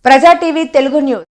ప్రజా TV Telugu news.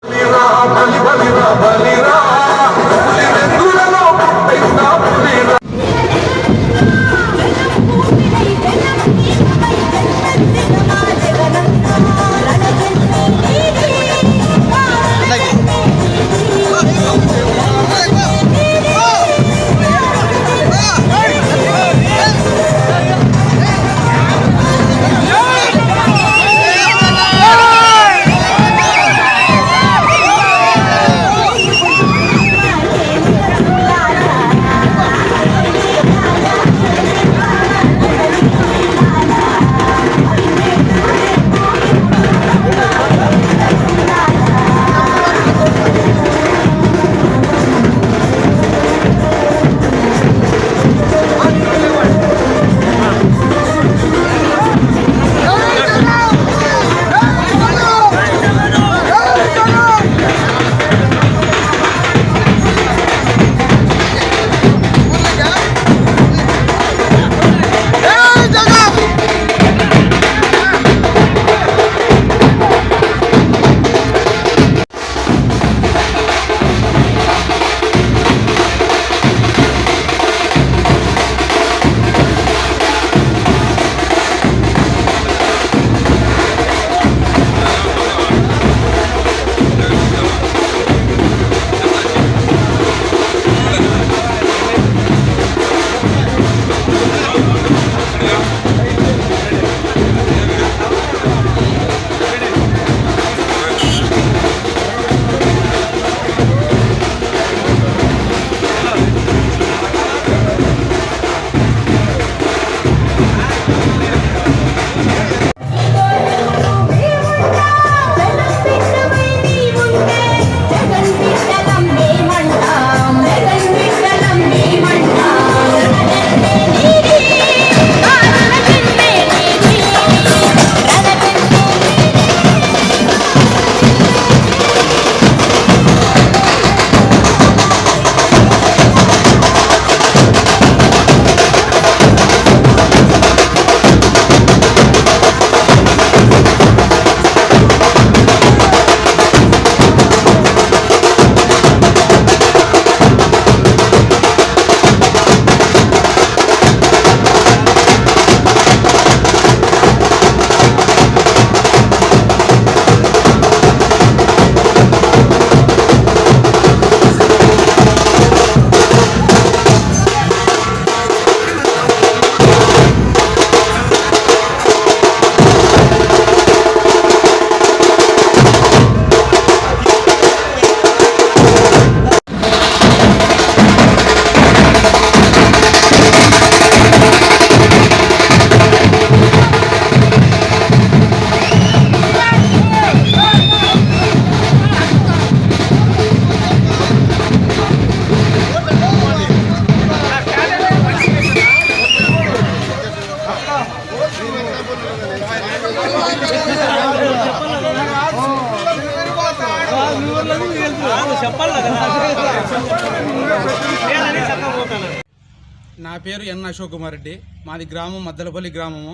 నా పేరు ఎన్ అశోక్ కుమార్ రెడ్డి. మాది గ్రామం మద్దలపల్లి గ్రామము.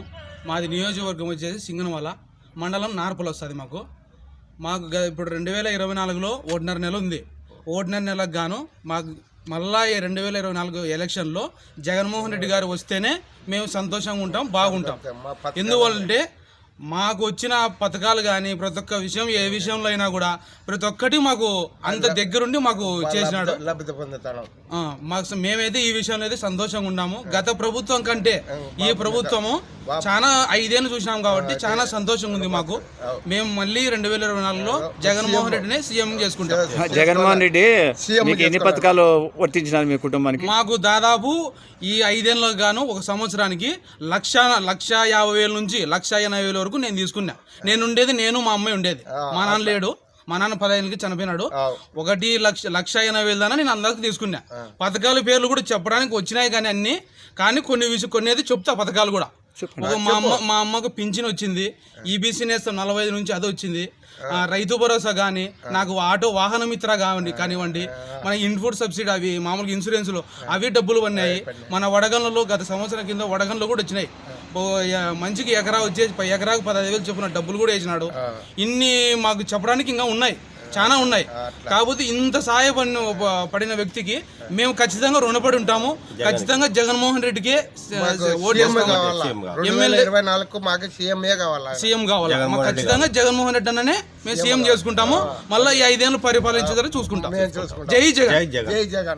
మాది నియోజకవర్గం వచ్చేసి సింగనమల మండలం నార్పల్ వస్తుంది. మాకు ఇప్పుడు 2024లో 1.5 నెల ఉంది. 1.5 నెలకు గాను మాకు మళ్ళా 2024 ఎలక్షన్లో జగన్మోహన్ రెడ్డి గారు వస్తేనే మేము సంతోషంగా ఉంటాం, బాగుంటాం. ఎందువల్లంటే మాకు వచ్చిన పథకాలు కానీ ప్రతి ఒక్క విషయం, ఏ విషయంలో అయినా కూడా ప్రతి ఒక్కటి మాకు అంత దగ్గరుండి మాకు చేసినాడు. మాకు మేమైతే ఈ విషయంలో అయితే సంతోషంగా ఉన్నాము. గత ప్రభుత్వం కంటే ఈ ప్రభుత్వము చాలా 5 ఏళ్ళు చూసినాం కాబట్టి చాలా సంతోషంగా ఉంది మాకు. మేము మళ్ళీ 2024లో జగన్మోహన్ రెడ్డిని సీఎం చేసుకుంటాం. జగన్మోహన్ రెడ్డి ఎన్ని పథకాలు వర్తించినారు మీ కుటుంబానికి? మాకు దాదాపు ఈ 5 ఏళ్ళకు గాను ఒక సంవత్సరానికి 1,50,000 నుంచి 1,80,000 వరకు నేను తీసుకున్నా. నేను ఉండేది, నేను మా అమ్మాయి ఉండేది. మా నాన్న లేడు, మా నాన్న 15 ఏళ్ళకి చనిపోయినాడు. 1,80,000 దాకా నేను అందరికి తీసుకున్నా. పథకాల పేర్లు కూడా చెప్పడానికి వచ్చినాయి కానీ అన్ని, కానీ కొన్ని అయితే చెప్తా పథకాలు కూడా. మా అమ్మకు పింఛన్ వచ్చింది, ఈబీసీ నేస్తం 45 నుంచి అది వచ్చింది. రైతు భరోసా కానీ, నాకు ఆటో వాహన మిత్ర కానివ్వండి, మన ఇన్పుట్ సబ్సిడీ అవి మామూలుగా ఇన్సూరెన్స్లో అవి డబ్బులు పడినాయి. మన వడగండ్లలో గత సంవత్సరం కింద వడగండ్లో కూడా వచ్చినాయి. మంచికి ఎకరా వచ్చేసి ఎకరాకు 15,000 చొప్పున డబ్బులు కూడా వేసినాడు. ఇన్ని మాకు చెప్పడానికి ఇంకా ఉన్నాయి, చాలా ఉన్నాయి. కాకపోతే ఇంత పడిన వ్యక్తికి మేము ఖచ్చితంగా రుణపడి ఉంటాము. ఖచ్చితంగా జగన్మోహన్ రెడ్డికి ఎమ్మెల్యే 24 మాకు సీఎం కావాలి. మాకు ఖచ్చితంగా జగన్మోహన్ రెడ్డి అన్ననే మేము సీఎం చేసుకుంటాము. మళ్ళీ ఈ 5 ఏళ్ళు పరిపాలించేదాన్ని చూసుకుంటాం. జై జగన్. జై జగన్.